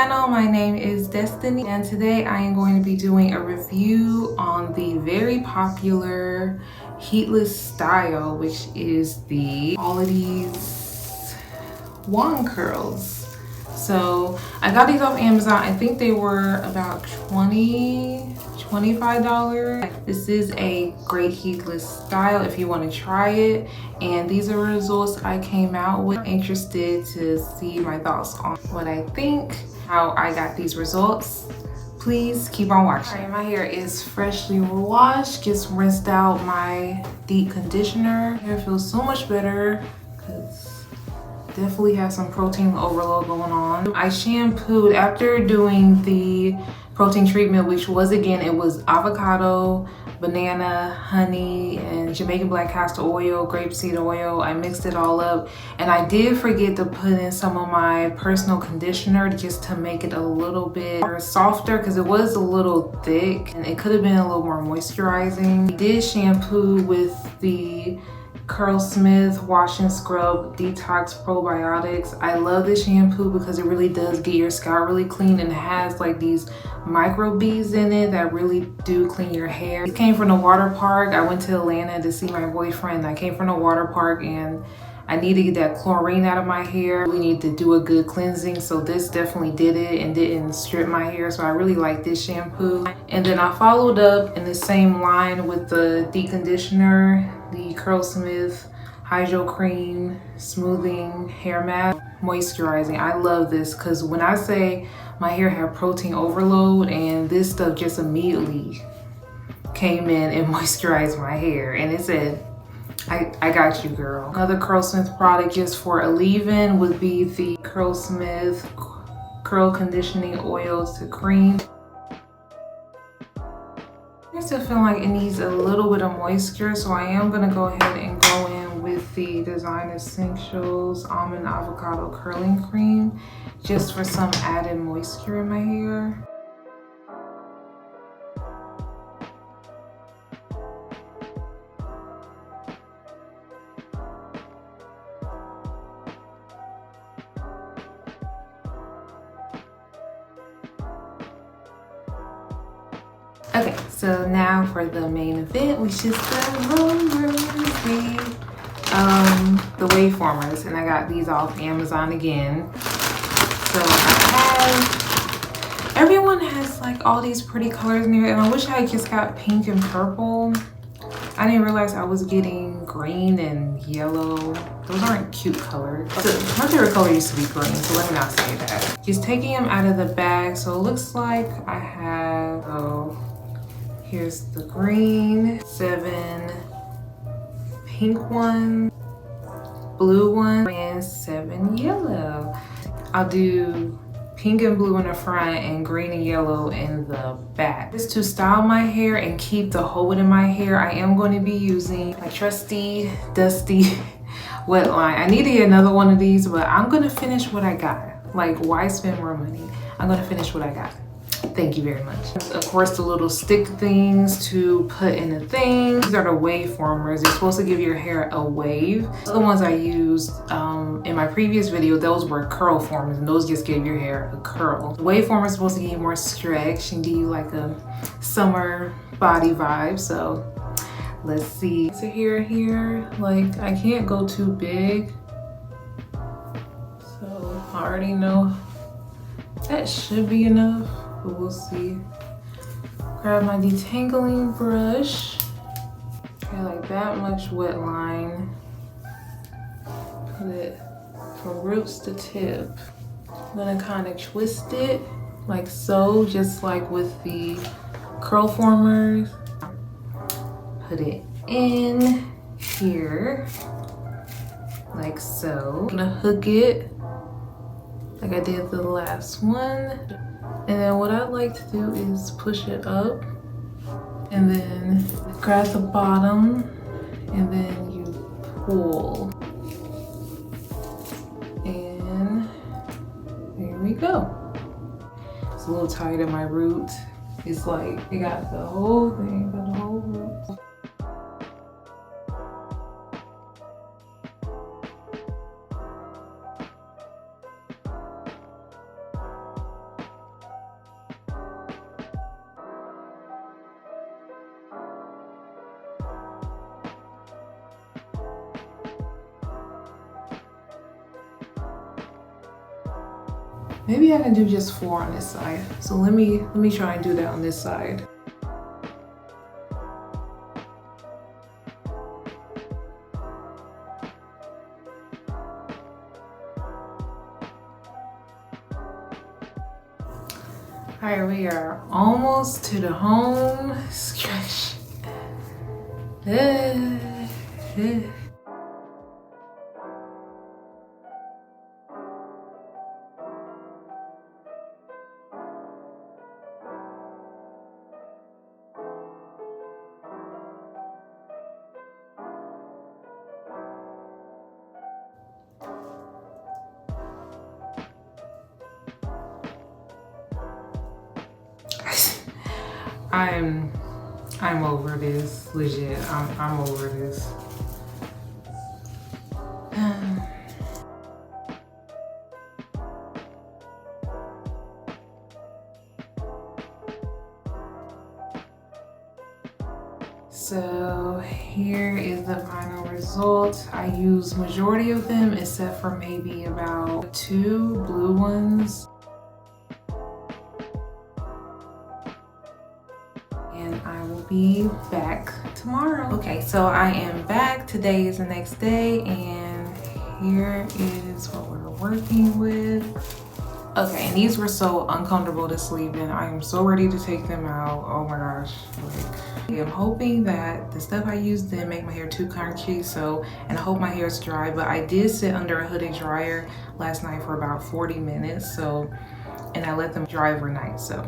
channel. My name is Destiny and today I am going to be doing a review on the very popular heatless style, which is the Qualities wand curls. So I got these off Amazon. I think they were about $25. This is a great heatless style if you want to try it, and these are results I came out with. Interested to see my thoughts on what I think, how I got these results. Please keep on watching. All right, my hair is freshly washed, just rinsed out my deep conditioner. Hair feels so much better because definitely have some protein overload going on. I shampooed after doing the protein treatment, which was, again, it was avocado, banana, honey, and Jamaican black castor oil, grapeseed oil. I mixed it all up, and I did forget to put in some of my personal conditioner just to make it a little bit softer because it was a little thick and it could have been a little more moisturizing. I did shampoo with the Curlsmith Wash and Scrub Detox Probiotics. I love this shampoo because it really does get your scalp really clean, and it has like these micro beads in it that really do clean your hair. It came from the water park. I went to Atlanta to see my boyfriend. I came from the water park and I need to get that chlorine out of my hair. We need to do a good cleansing, so this definitely did it and didn't strip my hair, so I really like this shampoo. And then I followed up in the same line with the deep conditioner, the Curlsmith Hydro Cream Smoothing Hair Mask Moisturizing. I love this because when I say my hair had protein overload, and this stuff just immediately came in and moisturized my hair, and it said, I got you, girl. Another Curlsmith product just for a leave-in would be the Curlsmith Curl Conditioning Oil to Cream. I still feel like it needs a little bit of moisture, so I am gonna go ahead and go in with the Design Essentials Almond Avocado Curling Cream just for some added moisture in my hair. Okay, so now for the main event, which is the Waveformers, and I got these off Amazon again. So everyone has like all these pretty colors in here, and I wish I just got pink and purple. I didn't realize I was getting green and yellow. Those aren't cute colors. My favorite color used to be green, so let me not say that. Just taking them out of the bag, so it looks like I have, here's the green, 7 pink one, blue one, and 7 yellow. I'll do pink and blue in the front and green and yellow in the back. Just to style my hair and keep the hold in my hair, I am going to be using my trusty, dusty Wetline. I need to get another one of these, but I'm going to finish what I got. Like, why spend more money? I'm going to finish what I got. Thank you very much. Of course, the little stick things to put in the thing. These are the Waveformers. They're supposed to give your hair a wave. The ones I used in my previous video, those were Curlformers, and those just gave your hair a curl. The Waveformer is supposed to give you more stretch and give you like a summer body vibe. So let's see. So here, like I can't go too big. So I already know that should be enough, but we'll see. Grab my detangling brush. Okay, like that much Wetline. Put it from roots to tip. I'm gonna kind of twist it like so, just like with the Curlformers. Put it in here, like so. I'm gonna hook it like I did the last one. And then what I like to do is push it up and then grab the bottom and then you pull. And there we go. It's a little tight in my root. It's like, it got the whole thing, got the whole root. Maybe I can do just 4 on this side. So let me try and do that on this side. All right, we are almost to the home stretch. I'm over this, legit. I'm over this. So here is the final result. I used majority of them except for maybe about 2 blue ones. And I will be back tomorrow. Okay, so I am back. Today is the next day and here is what we're working with. Okay, and these were so uncomfortable to sleep in. I am so ready to take them out. Oh my gosh. Like, I'm hoping that the stuff I used didn't make my hair too crunchy, and I hope my hair is dry, but I did sit under a hooded dryer last night for about 40 minutes, and I let them dry overnight, so.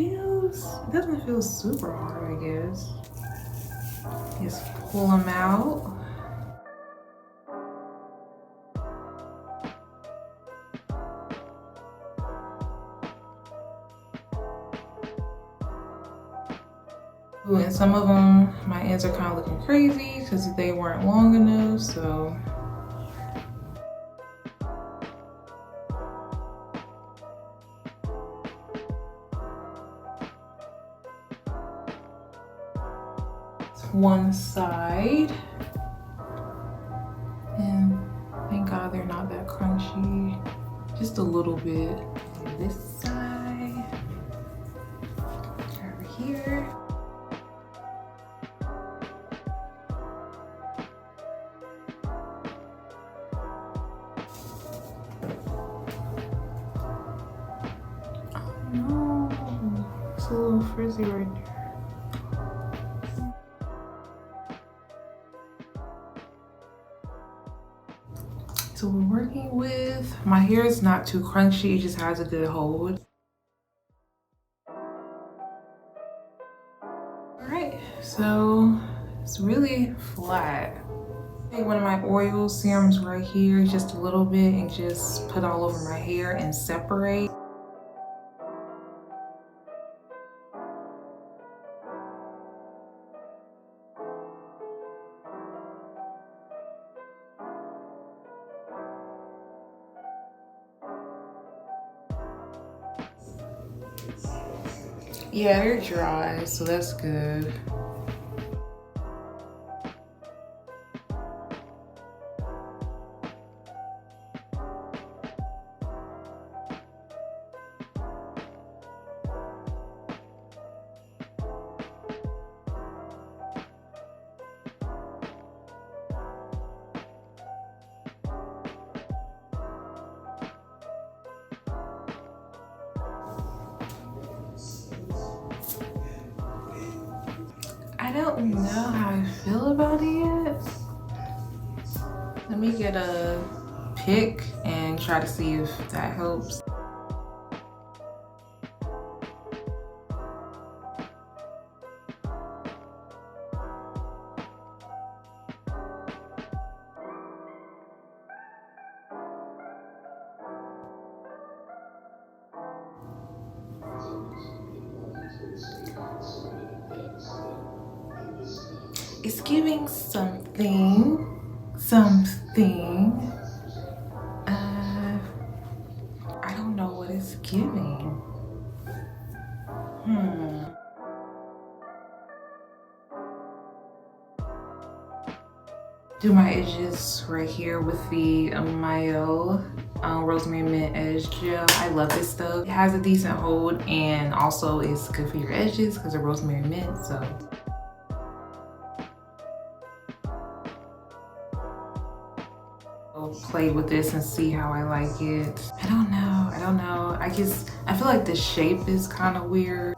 It doesn't feel super hard, I guess. Just pull them out. Ooh, and some of them, my ends are kind of looking crazy because they weren't long enough, so. One side, and thank God they're not that crunchy, just a little bit. And this side, over here. Oh no, it's a little frizzy right there. So we're working with, my hair is not too crunchy, it just has a good hold. All right, so it's really flat. Take one of my oil serums right here, just a little bit, and just put all over my hair and separate. Yeah, they're dry, so that's good. I don't know how I feel about it yet. Let me get a pick and try to see if that helps. It's giving something. I don't know what it's giving. do my edges right here with the Mielle Rosemary Mint Edge Gel. I love this stuff. It has a decent hold and also it's good for your edges because of rosemary mint. So I'll play with this and see how I like it. I don't know. I feel like the shape is kind of weird.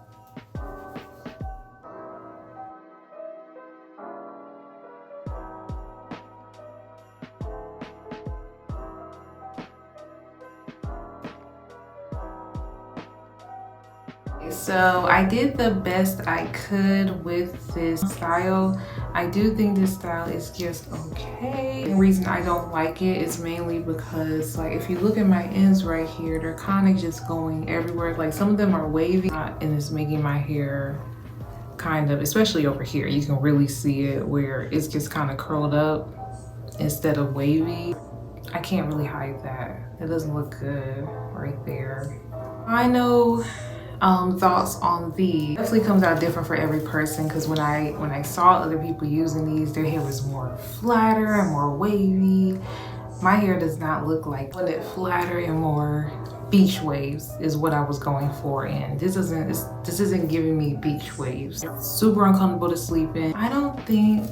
So I did the best I could with this style. I do think this style is just okay. The reason I don't like it is mainly because, like, if you look at my ends right here, they're kind of just going everywhere. Like, some of them are wavy and it's making my hair kind of, especially over here, you can really see it where it's just kind of curled up instead of wavy. I can't really hide that. It doesn't look good right there. I know thoughts on these definitely comes out different for every person, because when I saw other people using these, their hair was more flatter and more wavy. My hair does not look like it. Flatter and more beach waves is what I was going for, and this isn't giving me beach waves. It's super uncomfortable to sleep in. I don't think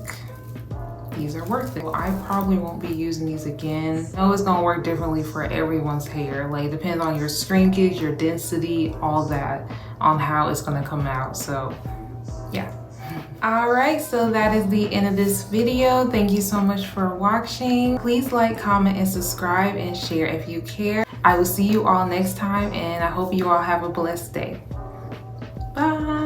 these are worth it. Well, I probably won't be using these again. I know it's gonna work differently for everyone's hair. Like, depends on your shrinkage, your density, all that, on how it's gonna come out. So yeah. All right, so that is the end of this video. Thank you so much for watching. Please like, comment, and subscribe, and share if you care. I will see you all next time, and I hope you all have a blessed day. Bye.